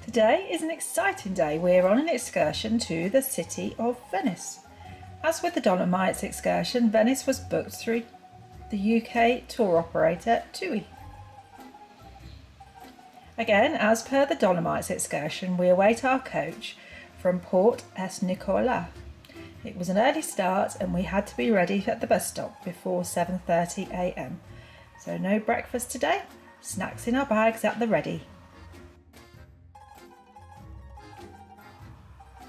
Today is an exciting day. We're on an excursion to the city of Venice. As with the Dolomites excursion, Venice was booked through the UK tour operator TUI. Again, as per the Dolomites excursion, we await our coach from Porto S Nicola. It was an early start and we had to be ready at the bus stop before 7:30 AM. So no breakfast today, snacks in our bags at the ready.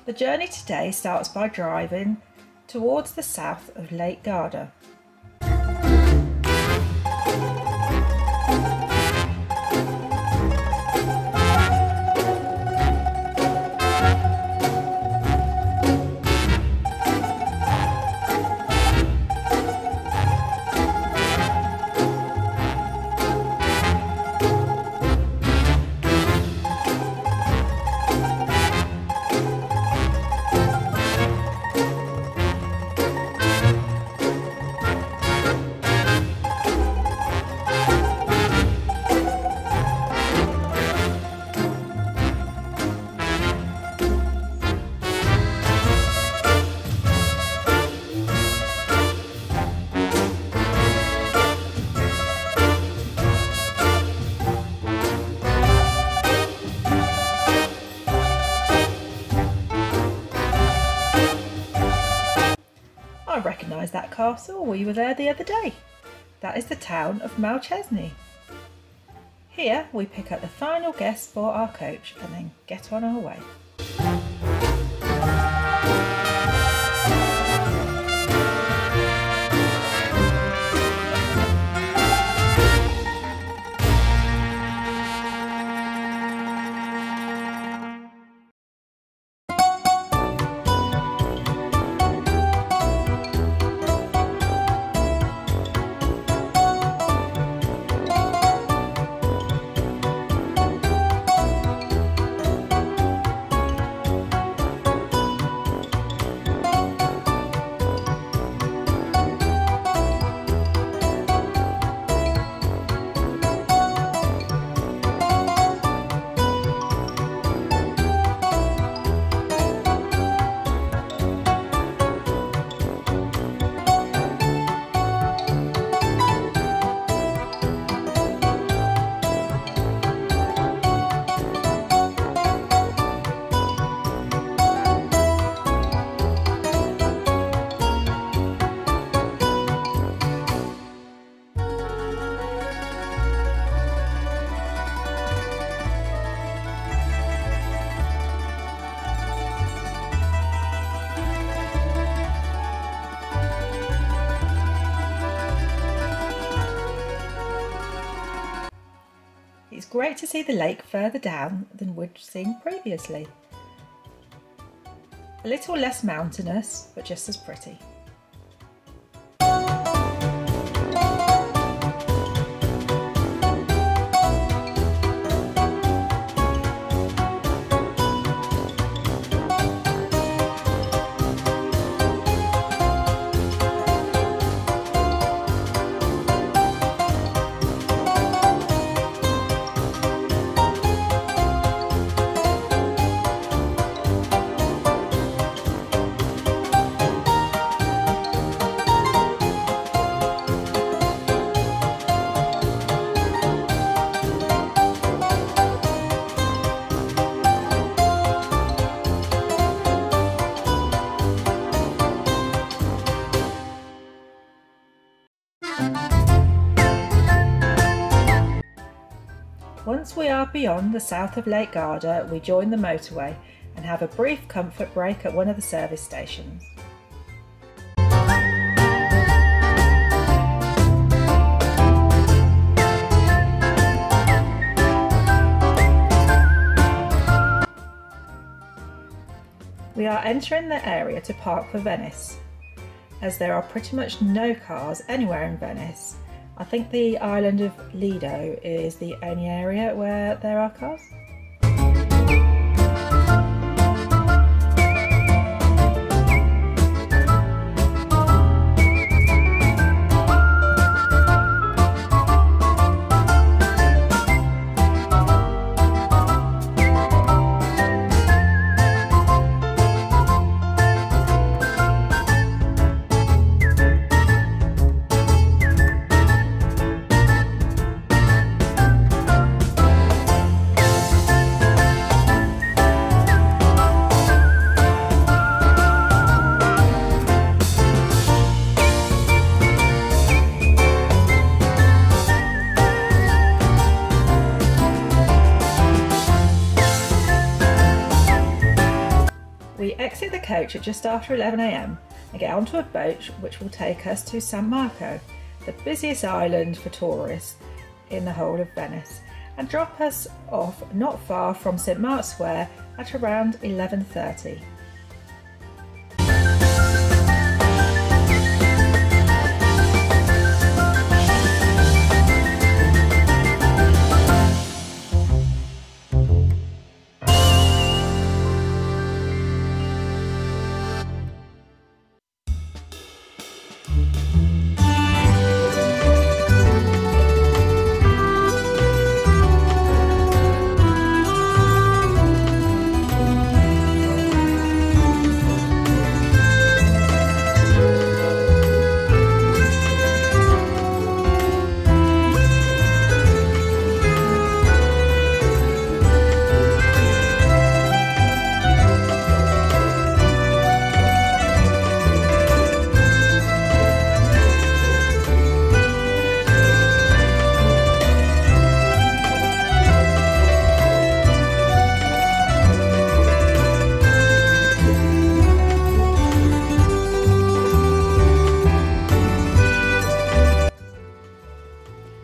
The journey today starts by driving towards the south of Lake Garda. I recognise that castle, we were there the other day. That is the town of Malchesney. Here we pick up the final guest for our coach and then get on our way. It's great to see the lake further down than we'd seen previously. A little less mountainous, but just as pretty. Once we are beyond the south of Lake Garda, we join the motorway and have a brief comfort break at one of the service stations. We are entering the area to park for Venice, as there are pretty much no cars anywhere in Venice. I think the island of Lido is the only area where there are cars. exit the coach at just after 11 AM and get onto a boat which will take us to San Marco, the busiest island for tourists in the whole of Venice, and drop us off not far from St Mark's Square at around 11:30.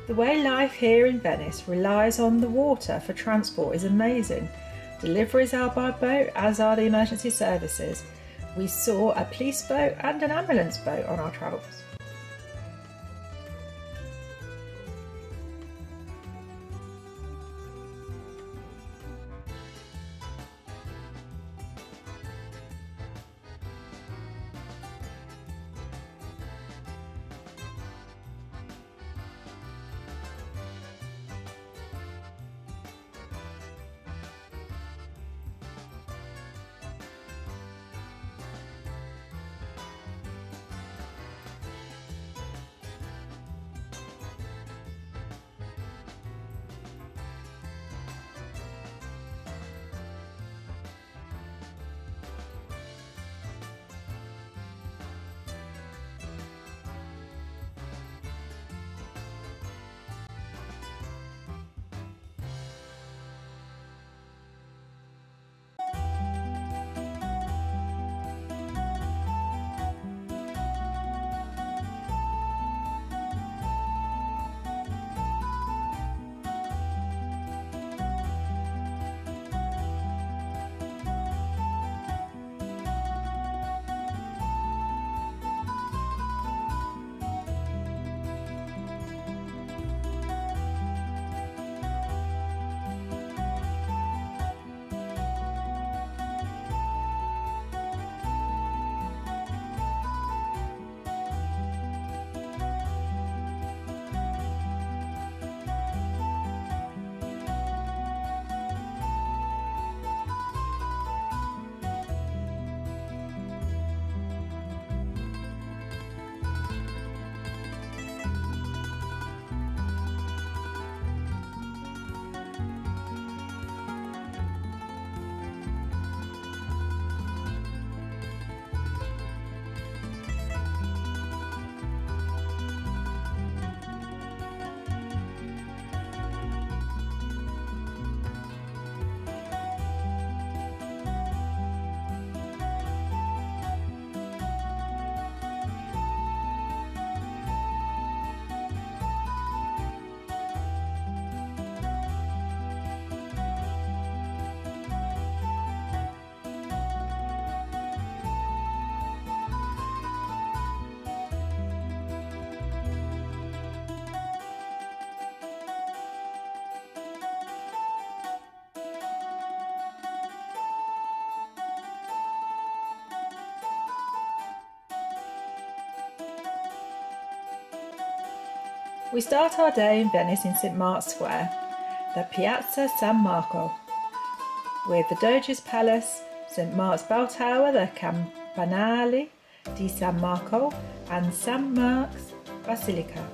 The way life here in Venice relies on the water for transport is amazing. Deliveries are by boat, as are the emergency services. We saw a police boat and an ambulance boat on our travels. We start our day in Venice in St Mark's Square, the Piazza San Marco, with the Doge's Palace, St Mark's Bell Tower, the Campanile di San Marco, and St Mark's Basilica.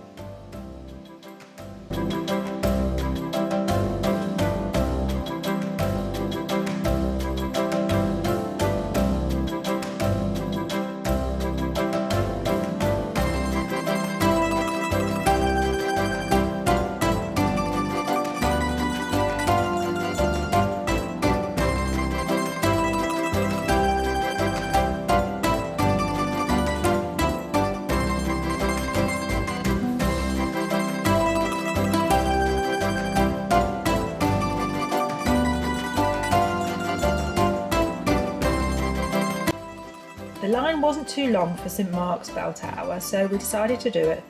line wasn't too long for St Mark's Bell Tower, so we decided to do it.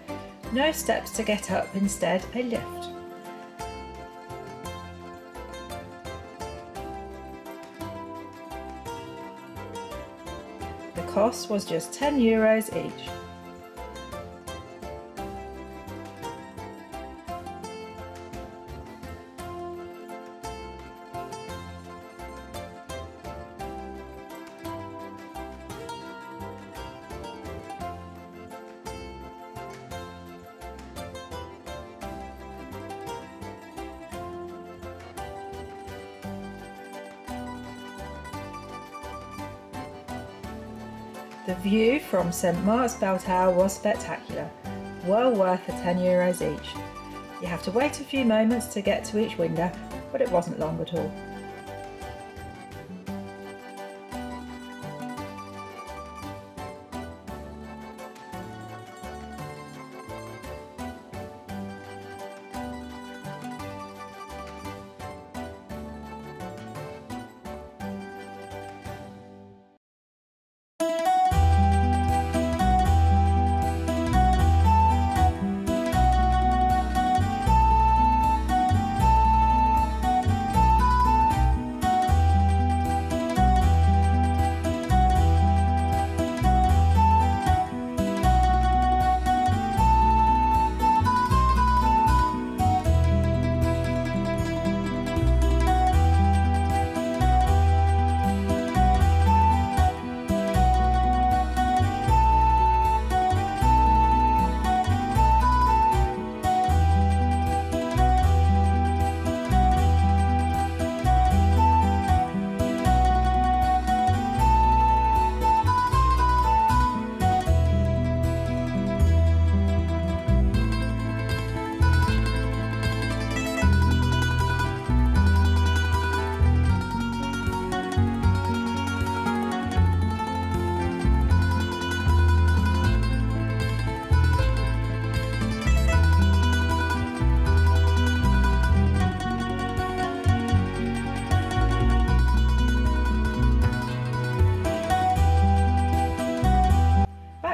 No steps to get up, instead a lift. The cost was just €10 each. The view from St Mark's Bell Tower was spectacular, well worth the €10 each. You have to wait a few moments to get to each window, but it wasn't long at all.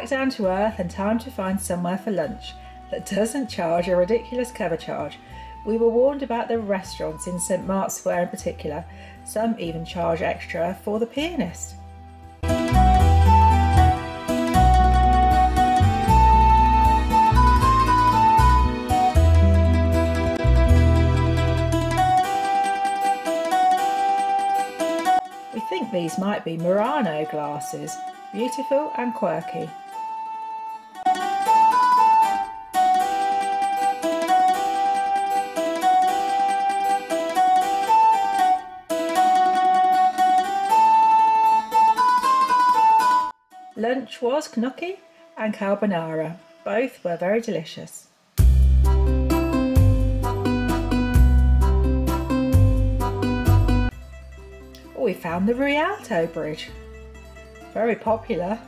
Down to earth and time to find somewhere for lunch that doesn't charge a ridiculous cover charge. We were warned about the restaurants in St Mark's Square in particular. Some even charge extra for the pianist. We think these might be Murano glasses, beautiful and quirky. Lunch was gnocchi and carbonara. Both were very delicious. Oh, we found the Rialto Bridge. Very popular.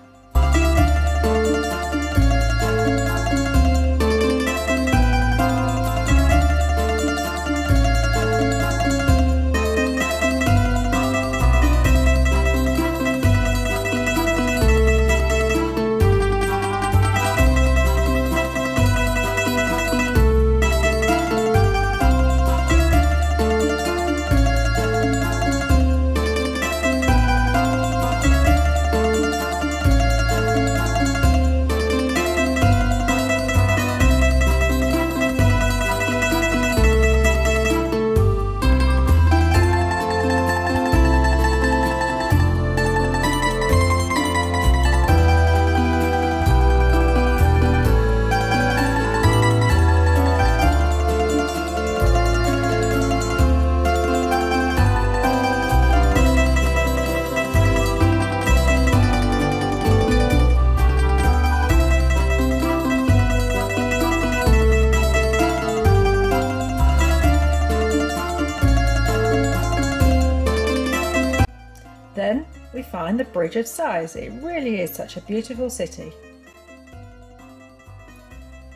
Then we find the Bridge of Sighs. It really is such a beautiful city.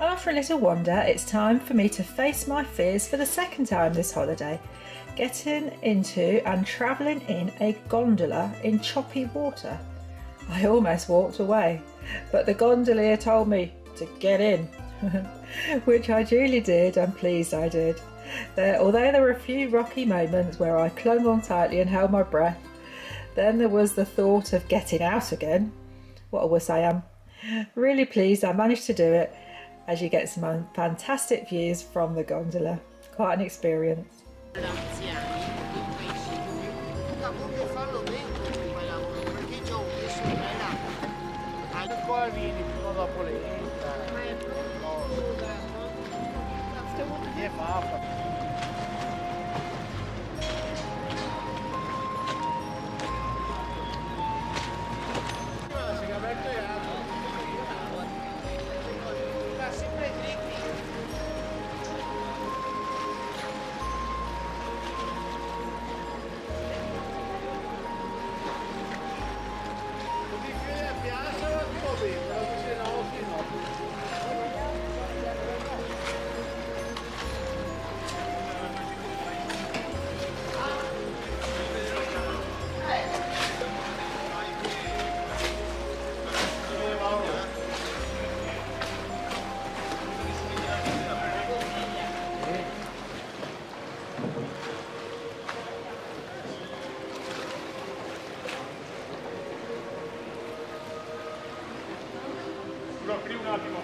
After a little wander, it's time for me to face my fears for the second time this holiday, getting into and travelling in a gondola in choppy water. I almost walked away, but the gondolier told me to get in, which I duly did, and pleased I did. Although there were a few rocky moments where I clung on tightly and held my breath, then there was the thought of getting out again. What a wuss I am. Really pleased I managed to do it, as you get some fantastic views from the gondola. Quite an experience. Un attimo.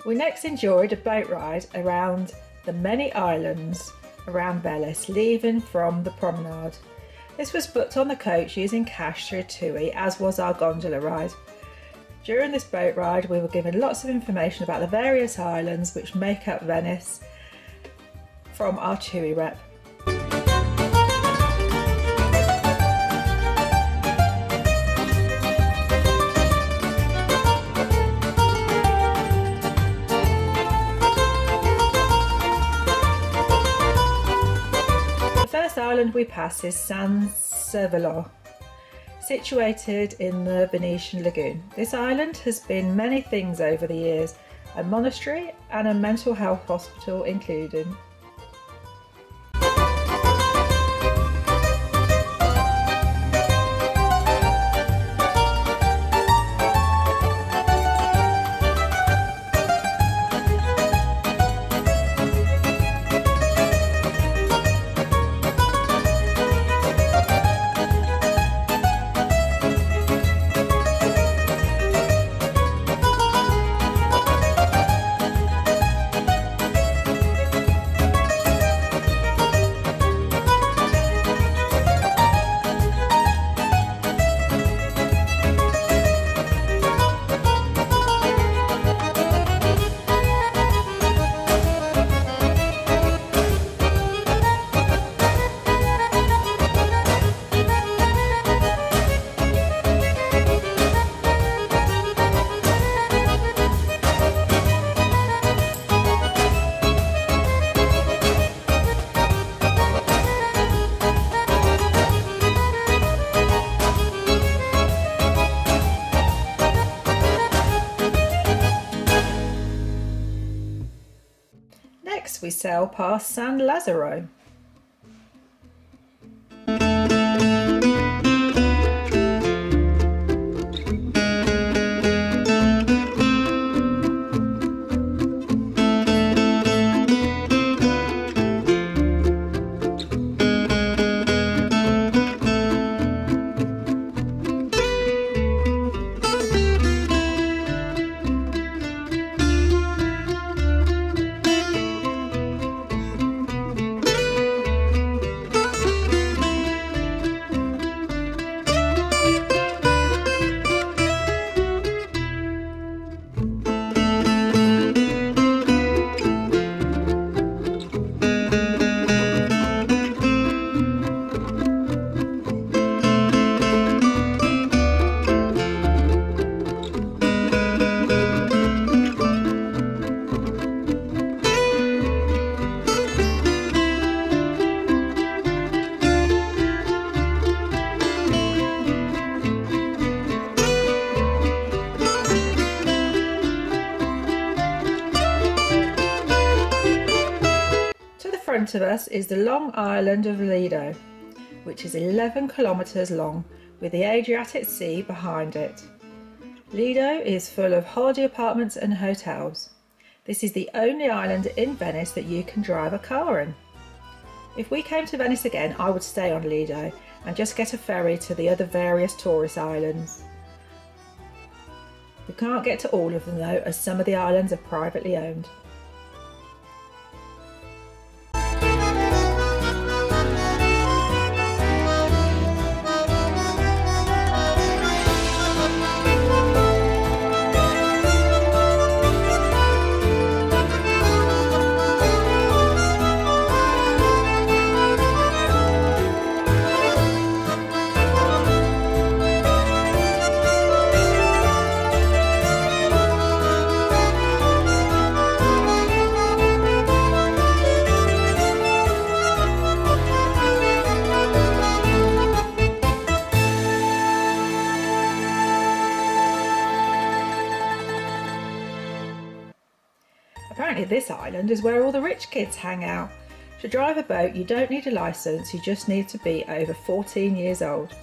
We next enjoyed a boat ride around the many islands around Venice, leaving from the promenade. This was booked on the coach using cash through TUI, as was our gondola ride. During this boat ride we were given lots of information about the various islands which make up Venice from our TUI rep. The first island we pass is San Servolo, situated in the Venetian lagoon. This island has been many things over the years, a monastery and a mental health hospital included. we sail past San Lazzaro. In front of us is the long island of Lido, which is 11 kilometres long with the Adriatic Sea behind it. Lido is full of holiday apartments and hotels. This is the only island in Venice that you can drive a car in. If we came to Venice again, I would stay on Lido and just get a ferry to the other various tourist islands. We can't get to all of them though, as some of the islands are privately owned. Apparently this island is where all the rich kids hang out. To drive a boat you don't need a licence, you just need to be over 14 years old.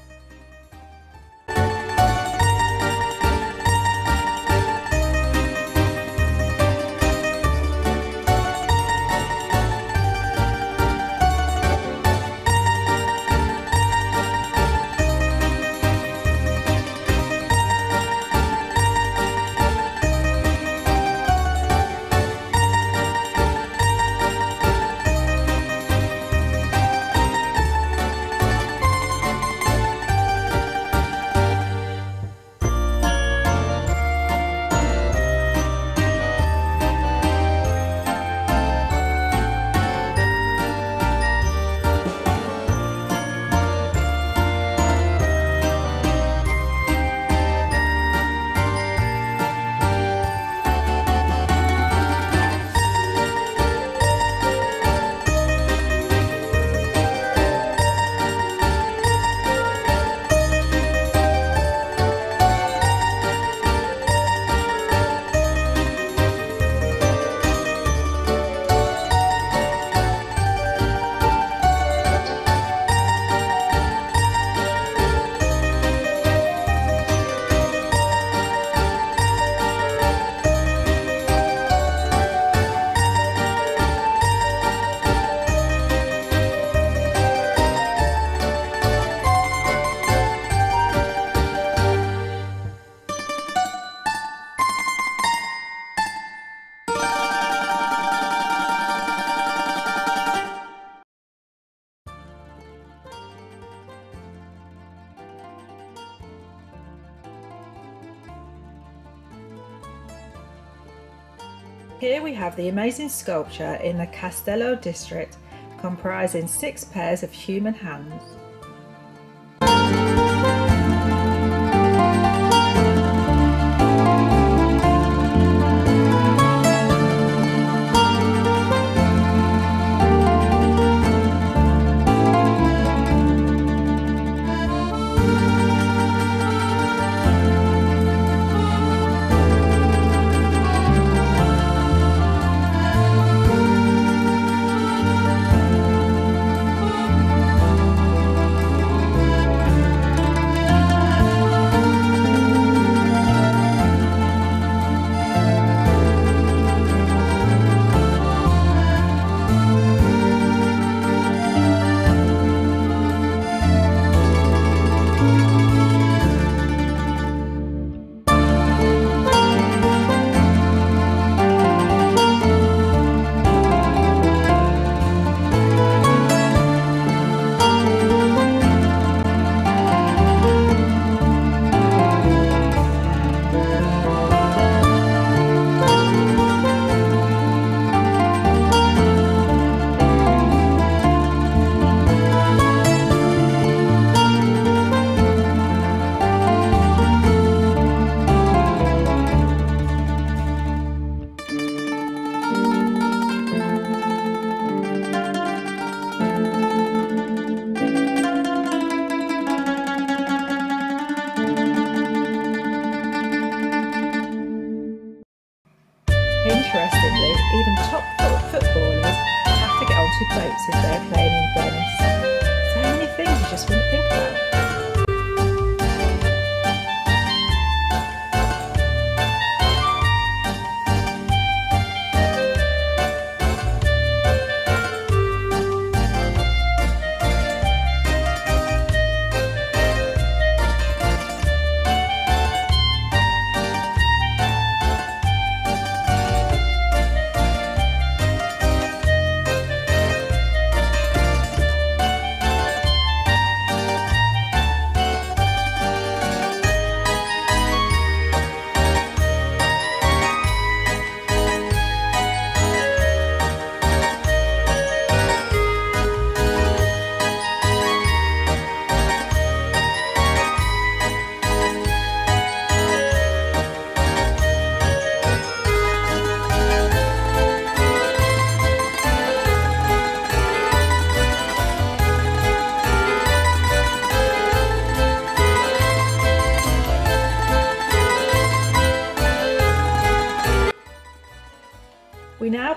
Here we have the amazing sculpture in the Castello district, comprising 6 pairs of human hands.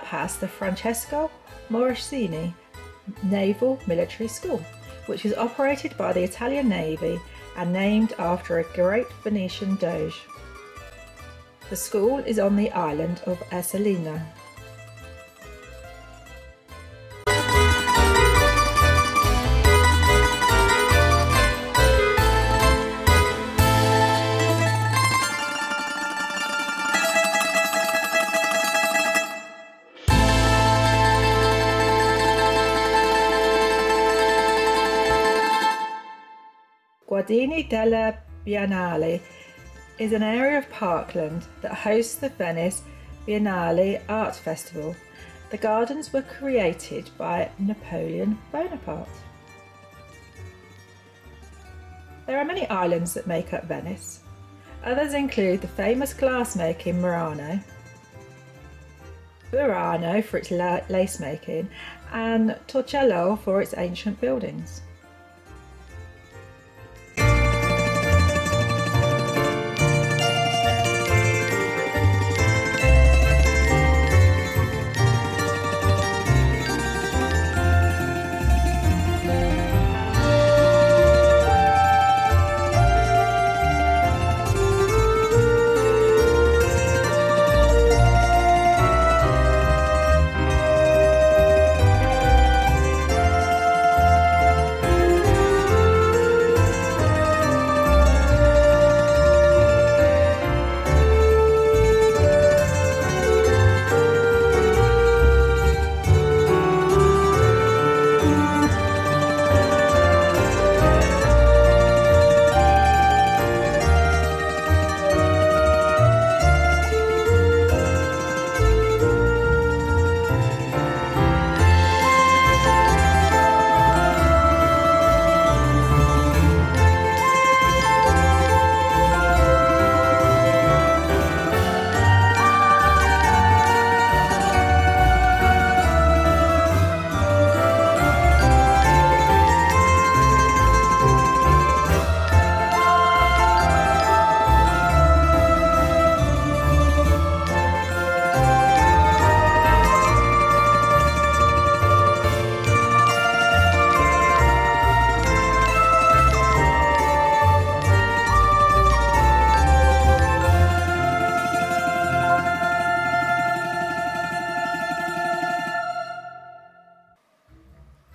past the Francesco Morosini Naval Military School, which is operated by the Italian Navy and named after a great Venetian doge. The school is on the island of Esalina. Giardini della Biennale is an area of parkland that hosts the Venice Biennale Art Festival. The gardens were created by Napoleon Bonaparte. There are many islands that make up Venice. Others include the famous glassmaking Murano, Burano for its lace making, and Torcello for its ancient buildings.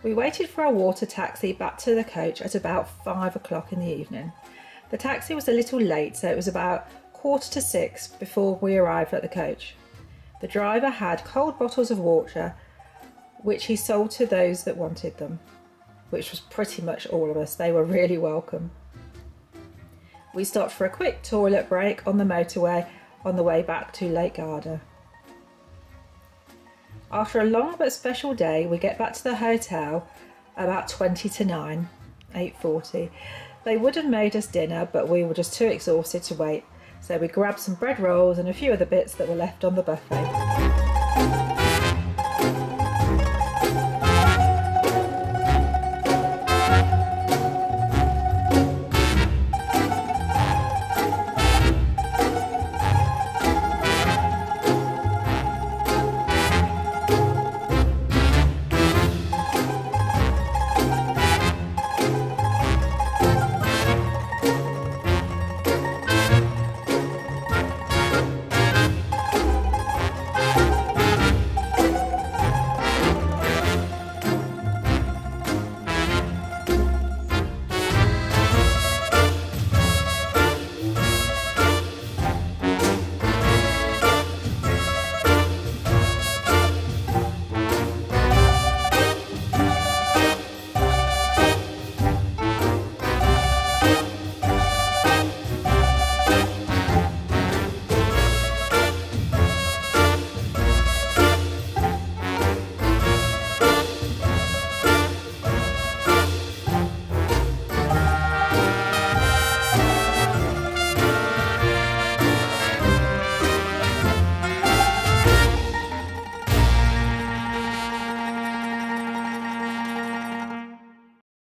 We waited for our water taxi back to the coach at about 5 o'clock in the evening. The taxi was a little late, so it was about 5:45 before we arrived at the coach. The driver had cold bottles of water, which he sold to those that wanted them, which was pretty much all of us. They were really welcome. We stopped for a quick toilet break on the motorway on the way back to Lake Garda. After a long but special day, we get back to the hotel about 20 to 9, 8:40. They would have made us dinner, but we were just too exhausted to wait, so we grabbed some bread rolls and a few other bits that were left on the buffet.